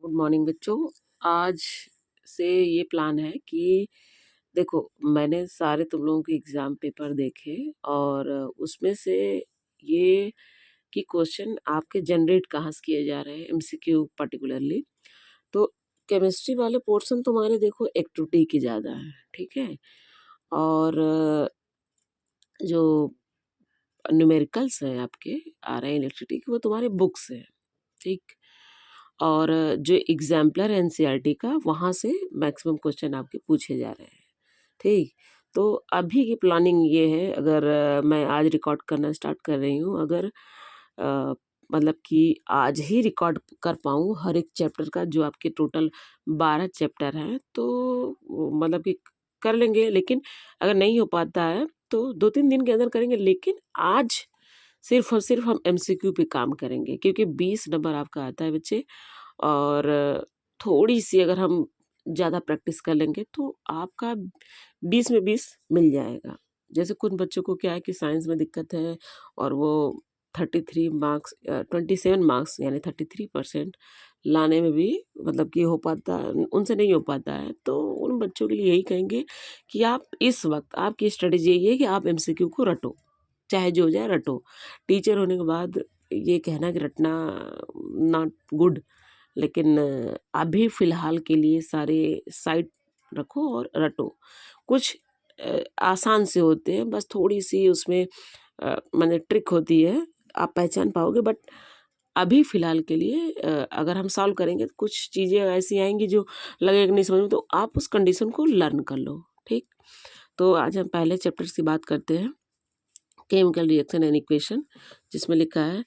Good morning बच्चों। आज से ये प्लान है कि देखो, मैंने सारे तुम लोगों के एग्जाम पेपर देखे और उसमें से ये कि क्वेश्चन आपके जनरेट कहाँ से किए जा रहे हैं, एमसीक्यू पर्टिकुलरली। तो केमिस्ट्री वाले पोर्शन तुम्हारे देखो एक्टिविटी की ज़्यादा है, ठीक है। और जो न्यूमेरिकल्स हैं आपके आ रहे हैं इलेक्ट्रिसिटी के, वो तुम्हारे बुक्स हैं, ठीक। और जो एग्जाम्पलर एनसीईआरटी का, वहाँ से मैक्सिमम क्वेश्चन आपके पूछे जा रहे हैं, ठीक। तो अभी की प्लानिंग ये है, अगर मैं आज रिकॉर्ड करना स्टार्ट कर रही हूँ, अगर मतलब कि आज ही रिकॉर्ड कर पाऊँ हर एक चैप्टर का, जो आपके टोटल 12 चैप्टर हैं, तो मतलब कि कर लेंगे। लेकिन अगर नहीं हो पाता है तो 2-3 दिन के अंदर करेंगे। लेकिन आज सिर्फ और सिर्फ हम एमसीक्यू पे काम करेंगे, क्योंकि 20 नंबर आपका आता है बच्चे। और थोड़ी सी अगर हम ज़्यादा प्रैक्टिस कर लेंगे तो आपका 20 में 20 मिल जाएगा। जैसे कुछ बच्चों को क्या है कि साइंस में दिक्कत है और वो 33 मार्क्स 27 मार्क्स यानी 33% लाने में भी मतलब कि हो पाता, उनसे नहीं हो पाता है। तो उन बच्चों के लिए यही कहेंगे कि आप इस वक्त, आपकी स्ट्रेटेजी यही है कि आप एमसीक्यू को रटो, चाहे जो हो जाए रटो। टीचर होने के बाद ये कहना कि रटना नॉट गुड, लेकिन अभी फ़िलहाल के लिए सारे साइड रखो और रटो। कुछ आसान से होते हैं, बस थोड़ी-सी उसमें माने ट्रिक होती है, आप पहचान पाओगे। बट अभी फ़िलहाल के लिए अगर हम सॉल्व करेंगे तो कुछ चीज़ें ऐसी आएँगी जो लगेगा नहीं समझ में, तो आप उस कंडीशन को लर्न कर लो, ठीक? तो आज हम पहले चैप्टर की बात करते हैं, केमिकल रिएक्शन एंड इक्वेशन, जिसमें लिखा है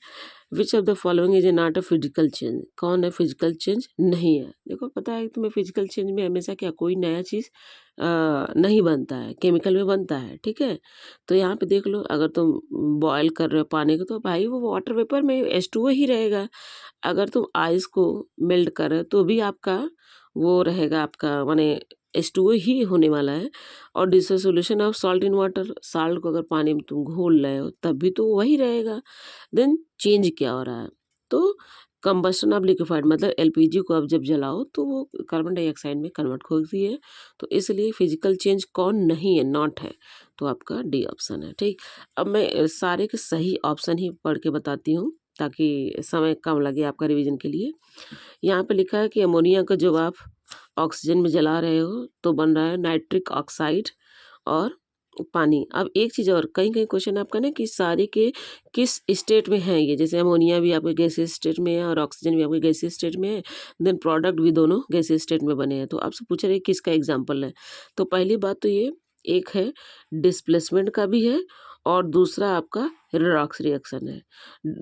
which of the following is a not a physical change. कौन है फिजिकल चेंज नहीं है? देखो, पता है तुम्हें फिजिकल चेंज में हमेशा क्या, कोई नया चीज़ नहीं बनता है, केमिकल में बनता है, ठीक है। तो यहाँ पे देख लो, अगर तुम बॉयल कर रहे हो पानी को, तो भाई वो वाटर वेपर में H2O ही रहेगा। अगर तुम आइस को मेल्ट कर रहे हो तो भी आपका वो रहेगा, आपका माने H2O ही होने वाला है। और dissolution of salt in water, salt को अगर पानी में तुम घोल रहे हो तब भी तो वही रहेगा। देन चेंज क्या हो रहा है? तो कंबस्शन ऑफ लिक्विफाइड, मतलब एलपीजी को आप जब जलाओ तो वो कार्बन डाइऑक्साइड में कन्वर्ट होती है। तो इसलिए फिजिकल चेंज कौन नहीं है, नॉट है। तो आपका डी ऑप्शन है, ठीक। अब मैं सारे के सही ऑप्शन ही पढ़ के बताती हूँ, ताकि समय कम लगे आपका रिवीजन के लिए। यहाँ पे लिखा है कि अमोनिया का जब आप ऑक्सीजन में जला रहे हो तो बन रहा है नाइट्रिक ऑक्साइड और पानी। अब एक चीज़ और, कहीं-कहीं क्वेश्चन आपका ना कि सारे के किस स्टेट में हैं ये, जैसे अमोनिया भी आपके गैसीय स्टेट में है और ऑक्सीजन भी आपके गैसीय स्टेट में है, देन प्रोडक्ट भी दोनों गैसीय स्टेट में बने हैं। तो आपसे पूछ रहे हैं किसका एग्जाम्पल है। तो पहली बात तो ये एक है, डिस्प्लेसमेंट का भी है, और दूसरा आपका रिडॉक्स रिएक्शन है।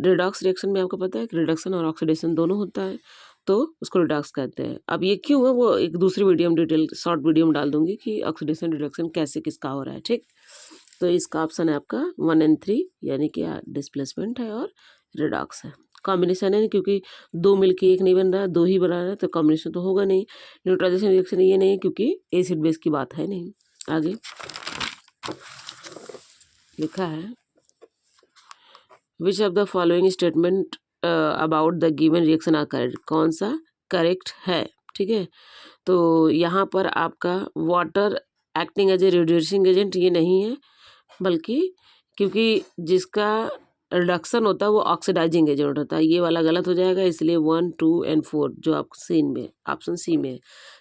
रिडॉक्स रिएक्शन में आपको पता है कि रिडक्शन और ऑक्सीडेशन दोनों होता है, तो उसको रिडॉक्स कहते हैं। अब ये क्यों है वो एक दूसरी वीडियो में डिटेल शॉर्ट वीडियो में डाल दूंगी कि ऑक्सीडेशन रिडक्शन कैसे किसका हो रहा है, ठीक। तो इसका ऑप्शन है आपका 1 और 3, यानी कि डिस्प्लेसमेंट है और रिडॉक्स है। कॉम्बिनेशन है, क्योंकि दो मिलके एक नहीं बन रहा, दो ही बना रहा है, तो कॉम्बिनेशन तो होगा नहीं। न्यूट्रलाइजेशन रिएक्शन ये नहीं, क्योंकि एसिड बेस की बात है नहीं। आगे लिखा है which of the following statement about the given reaction are correct. कौन सा करेक्ट है, ठीक है। तो यहाँ पर आपका water acting as a reducing agent ये नहीं है, बल्कि क्योंकि जिसका रिडक्शन होता है वो ऑक्सीडाइजिंग एजेंट होता है, ये वाला गलत हो जाएगा। इसलिए 1, 2 एंड 4 जो आप सीन में ऑप्शन सी में है।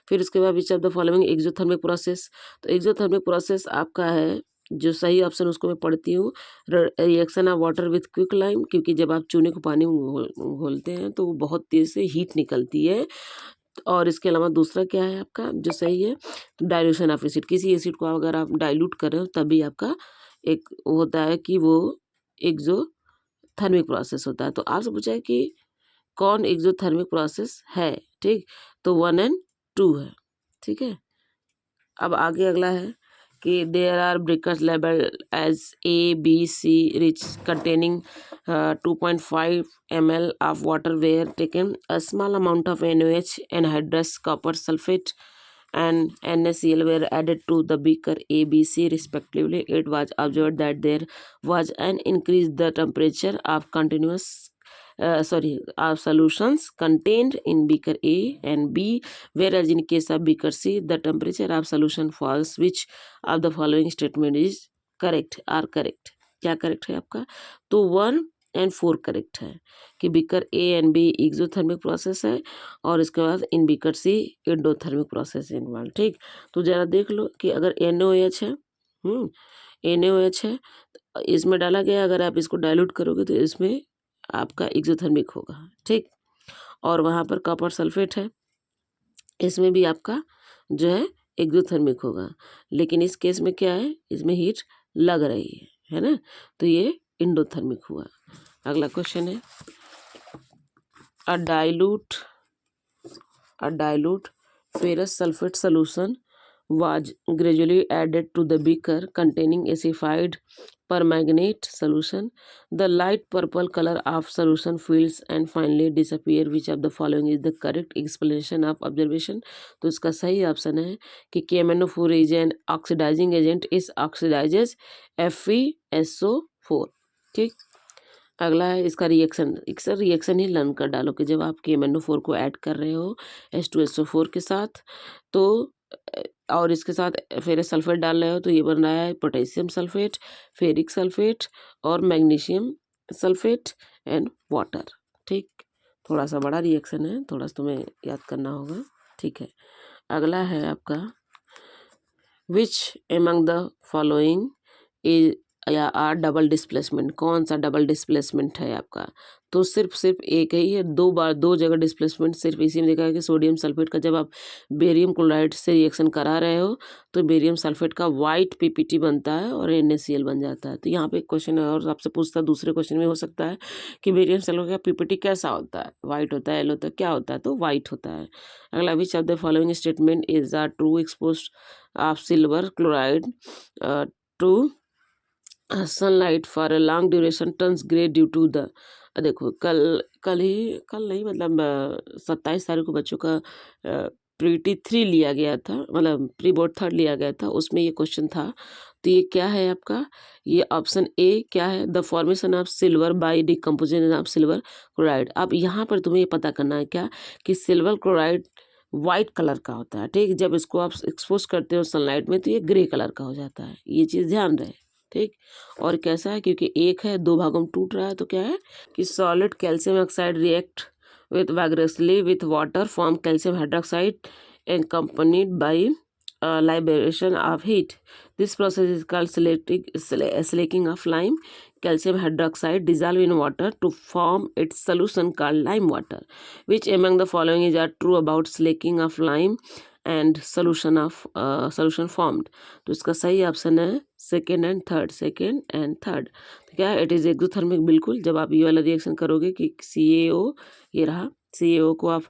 फिर उसके बाद विच of the following exothermic process. तो एक्सोथर्मिक प्रोसेस आपका है, जो सही ऑप्शन उसको मैं पढ़ती हूँ, reaction of water with quick lime, क्योंकि जब आप चूने को पानी में घोलते हैं तो वो बहुत तेज़ से हीट निकलती है। और इसके अलावा दूसरा क्या है आपका जो सही है, डाइल्यूशन ऑफ एसिड। किसी एसिड को अगर आप डाइल्यूट कर रहे हो तभी आपका एक होता है कि वो एक्सोथर्मिक प्रोसेस होता है। तो आपसे पूछा है कि कौन एक्सोथर्मिक प्रोसेस है, ठीक। तो 1 और 2 है, ठीक है। अब आगे अगला है कि there are beakers label as A B C each containing 2.5 ml of water were taken a small amount of NaOH, anhydrous copper sulfate and NaCl were added to the beaker A, B, C respectively. It was observed that there was an increase the temperature of continuous solutions contained in beaker A and B, whereas in case of beaker C, the temperature of solution falls. Which of the following statement is correct? Are correct? क्या correct है आपका? तो 1 और 4 करेक्ट है कि beaker A and B exothermic process है और इसके बाद in beaker C endothermic process involve. ठीक, तो जरा देख लो कि अगर NaOH है, NaOH है, इसमें डाला गया, अगर आप इसको डाइल्यूट करोगे तो इसमें आपका एक्सोथर्मिक होगा। ठीक, और वहाँ पर कॉपर सल्फेट है, इसमें भी आपका जो है एक्सोथर्मिक होगा, लेकिन इस केस में क्या है, इसमें हीट लग रही है ना, तो ये इंडोथर्मिक हुआ। अगला क्वेश्चन है, अ dilute ferrous sulfate solution was gradually added to the beaker containing acidified permanganate solution. The light purple color of solution fills and finally disappear. Which of the following is the correct explanation of observation? तो इसका सही option है कि KMnO4 is an oxidizing agent. इस oxidizes FeSO4। ठीक, अगला है इसका रिएक्शन। इसका रिएक्शन ही लर्न कर डालो कि जब आप KMnO4 को ऐड कर रहे हो H2SO4 के साथ, तो और इसके साथ फेरस सल्फेट डाल रहे हो, तो ये बन रहा है पोटेशियम सल्फेट, फेरिक सल्फेट और मैग्नीशियम सल्फेट एंड वाटर। ठीक, थोड़ा सा बड़ा रिएक्शन है, थोड़ा सा तुम्हें याद करना होगा। ठीक है, अगला है आपका, which among the following is या आर डबल डिस्प्लेसमेंट? कौन सा डबल डिस्प्लेसमेंट है आपका? तो सिर्फ एक ही है, दो जगह डिस्प्लेसमेंट सिर्फ इसी में देखा है कि सोडियम सल्फेट का जब आप बेरियम क्लोराइड से रिएक्शन करा रहे हो तो बेरियम सल्फेट का वाइट PPT बनता है और NaCl बन जाता है। तो यहाँ पे एक क्वेश्चन है और आपसे पूछता है, दूसरे क्वेश्चन में हो सकता है कि बेरियम सल्फेट का PPT कैसा होता है, वाइट होता है, येलो होता है, क्या होता है? तो वाइट होता है। अगला, which of the following statement is are true? Expose of silver chloride to sunlight for a long duration turns grey due to the. देखो कल नहीं, मतलब 27 तारीख को बच्चों का PT3 लिया गया था, मतलब प्री बोर्ड 3rd लिया गया था, उसमें ये क्वेश्चन था। तो ये क्या है आपका? ये ऑप्शन ए क्या है? The formation of silver by decomposition of silver chloride. अब यहाँ पर तुम्हें ये पता करना है क्या कि सिल्वर क्लोराइड वाइट कलर का होता है। ठीक, जब इसको आप एक्सपोज करते हो सनलाइट में तो ये ग्रे कलर का हो जाता है, ये चीज़ ध्यान रहे। ठीक, और कैसा है, क्योंकि एक है 2 भागों में टूट रहा है, तो क्या है कि solid calcium oxide react with vigorously with water form calcium hydroxide accompanied by liberation of heat. This process is called slaking of lime. Calcium hydroxide dissolve in water to form its solution called lime water. Which among the following is are true about slaking of lime and solution formed? तो इसका सही option है second and third. तो क्या है, it is exothermic. बिल्कुल, जब आप ये वाला रिएक्शन करोगे कि CaO, ये रहा CaO को आप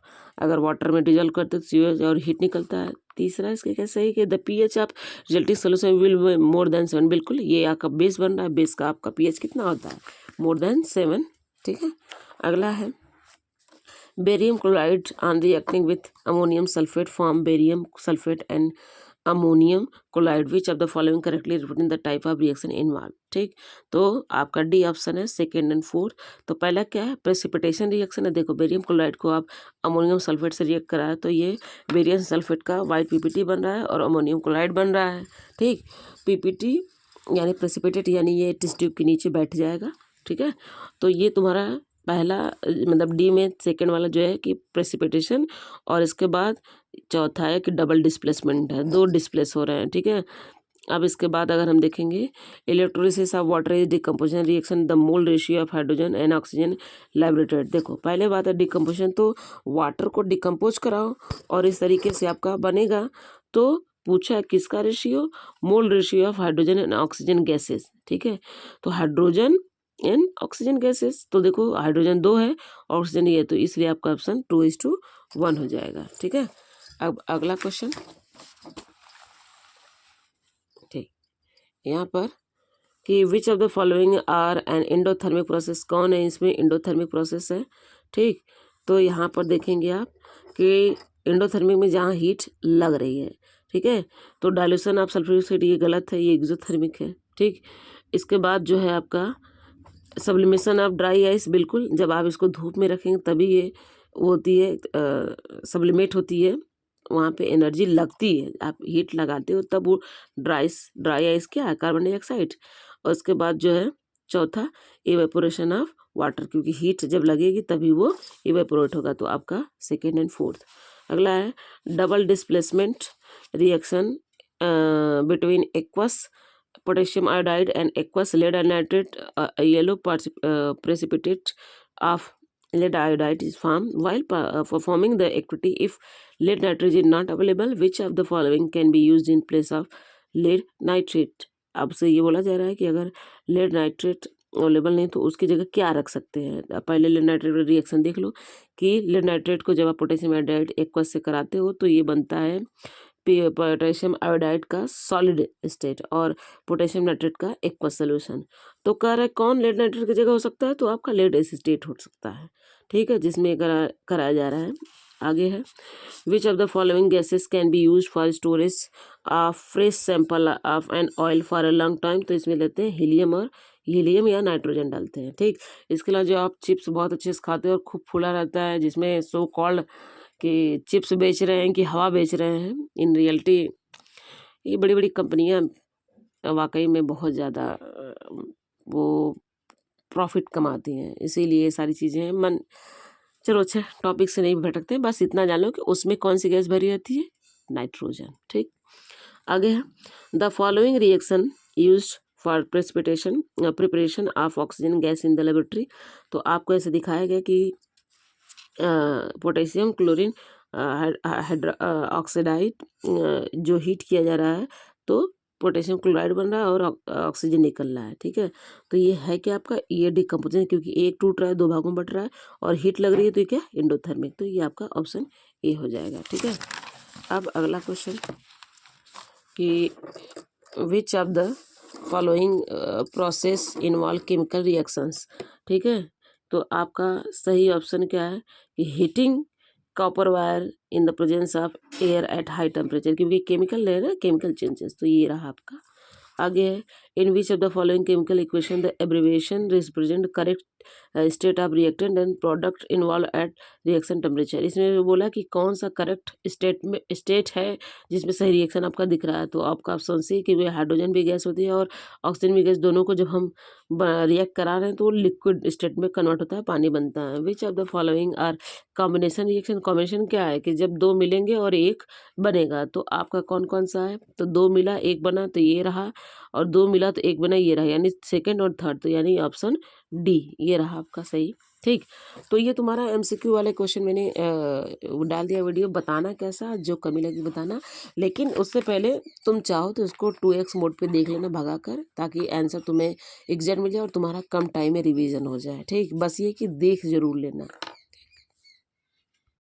अगर वाटर में डिजोल्व करते तो CaO और हीट निकलता है। तीसरा इसके क्या सही कि the pH of resulting solution will more than 7। बिल्कुल, ये आपका बेस बन रहा है, बेस का आपका pH कितना होता है? More than 7। ठीक है, अगला है, barium chloride on reacting with ammonium sulphate form barium sulphate and ammonium chloride. Which of the following correctly represent the type of reaction involve? ठीक, तो आपका डी ऑप्शन है सेकेंड एंड फोर्थ। तो पहला क्या है, प्रेसिपिटेशन रिएक्शन है। देखो, बेरियम क्लोराइड को आप अमोनियम सल्फेट से रिएक्ट करा है तो ये बेरियम सल्फेट का वाइट PPT बन रहा है और अमोनियम क्लोराइड बन रहा है। ठीक, PPT यानी प्रेसिपिटेट, यानी ये टेस्ट ट्यूब के नीचे बैठ जाएगा। ठीक है, तो ये तुम्हारा पहला, मतलब डी में सेकेंड वाला जो है कि प्रेसिपिटेशन, और इसके बाद चौथा है कि डबल डिस्प्लेसमेंट है, 2 डिस्प्लेस हो रहे हैं। ठीक है, अब इसके बाद अगर हम देखेंगे, electrolysis of water is decomposition reaction the mole ratio of hydrogen and oxygen laboratory. देखो, पहले बात है डिकम्पोजिशन, तो वाटर को डिकम्पोज कराओ और इस तरीके से आपका बनेगा। तो पूछा है किसका ratio? Mole ratio of hydrogen and oxygen gases. ठीक है, तो हाइड्रोजन एंड ऑक्सीजन गैसेस, तो देखो हाइड्रोजन 2 है, ऑक्सीजन ये, तो इसलिए आपका ऑप्शन 2:1 हो जाएगा। ठीक है, अब अगला क्वेश्चन। ठीक, यहाँ पर कि which of the following are an endothermic process? कौन है इसमें एंडोथर्मिक प्रोसेस है? ठीक, तो यहाँ पर देखेंगे आप कि एंडोथर्मिक में जहाँ हीट लग रही है। ठीक है, तो डायल्यूशन ऑफ सल्फ्यूरिक एसिड ये गलत है, ये एक्सोथर्मिक है। ठीक, इसके बाद जो है आपका सब्लिमेशन ऑफ ड्राई आइस, बिल्कुल जब आप इसको धूप में रखेंगे तभी ये वो होती है, सब्लिमेट होती है, वहाँ पे एनर्जी लगती है, आप हीट लगाते हो तब वो ड्राई आइस क्या है, कार्बन डाइऑक्साइड। और उसके बाद जो है चौथा, इवेपोरेशन ऑफ वाटर, क्योंकि हीट जब लगेगी तभी वो इवेपोरेट होगा, तो आपका सेकेंड एंड फोर्थ। अगला है double displacement reaction between aqueous potassium iodide and aqueous lead nitrate, a yellow precipitate of lead iodide is formed while performing the activity. If lead nitrate is not available, which of the following can be used in place of lead nitrate? आपसे ये बोला जा रहा है कि अगर lead nitrate available नहीं तो उसकी जगह क्या रख सकते हैं। पहले lead nitrate रिएक्शन देख लो कि lead nitrate को जब आप पोटेशियम आयोडाइड एक्वस से कराते हो तो ये बनता है पोटेशियम आयोडाइड का सॉलिड स्टेट और पोटेशियम नाइट्रेट का एक्वस सोल्यूशन। तो कह रहे कौन लेड नाइट्रेट की जगह हो सकता है, तो आपका लेड एसिटेट हो सकता है, ठीक है, जिसमें कराया जा रहा है। आगे है which of the following gases can be use for storage of fresh sample of an oil for a long time. तो इसमें लेते हैं हीलियम या नाइट्रोजन डालते हैं, ठीक। इसके अलावा जो आप चिप्स बहुत अच्छे से खाते हो और खूब फूला रहता है, जिसमें सो कॉल्ड कि चिप्स बेच रहे हैं कि हवा बेच रहे हैं, इन रियलिटी ये बड़ी बड़ी कंपनियां वाकई में बहुत ज़्यादा वो प्रॉफिट कमाती हैं, इसीलिए ये सारी चीज़ें चलो अच्छा टॉपिक से नहीं भटकते, बस इतना जान लो कि उसमें कौन सी गैस भरी रहती है, नाइट्रोजन, ठीक। आगे है the following reaction used for preparation of oxygen gas in the laboratory. तो आपको ऐसे दिखाया गया कि पोटेशियम क्लोरीन ऑक्सीडाइड जो हीट किया जा रहा है तो पोटेशियम क्लोराइड बन रहा है और ऑक्सीजन निकल रहा है, ठीक है। तो ये है कि आपका ये डिकम्पोजिशन, क्योंकि एक टूट रहा है, दो भागों में बट रहा है और हीट लग रही है, तो ये क्या एंडोथर्मिक, तो ये आपका ऑप्शन ए हो जाएगा, ठीक है। अब अगला क्वेश्चन कि which of the following process involve chemical reactions, ठीक है। तो आपका सही ऑप्शन क्या है कि heating copper wire in the presence of air at high temperature, क्योंकि केमिकल ले रहे हैं केमिकल चेंजेस, तो ये रहा आपका। आगे है in which of the following chemical equation the abbreviation represent correct state of reactant and product involve at reaction temperature. इसमें बोला कि कौन सा करेक्ट स्टेट है जिसमें सही रिएक्शन आपका दिख रहा है, तो आपका ऑप्शन सी कि वे हाइड्रोजन भी गैस होती है और ऑक्सीजन भी गैस, दोनों को जब हम रिएक्ट करा रहे हैं तो वो लिक्विड स्टेट में कन्वर्ट होता है, पानी बनता है। Which of the following are combination reaction. Combination क्या है कि जब दो मिलेंगे और एक बनेगा, तो आपका कौन कौन सा है, तो दो मिला एक बना तो ये रहा, और दो मिला तो एक बना ये रहा, यानी सेकंड और थर्ड, तो यानी ऑप्शन डी ये रहा आपका सही, ठीक। तो ये तुम्हारा एमसीक्यू वाले क्वेश्चन मैंने डाल दिया वीडियो, बताना कैसा, जो कमी लगी बताना, लेकिन उससे पहले तुम चाहो तो इसको 2x मोड पे देख लेना भगा कर, ताकि आंसर तुम्हें एग्जैक्ट मिल जाए और तुम्हारा कम टाइम में रिवीजन हो जाए, ठीक। बस ये कि देख जरूर लेना।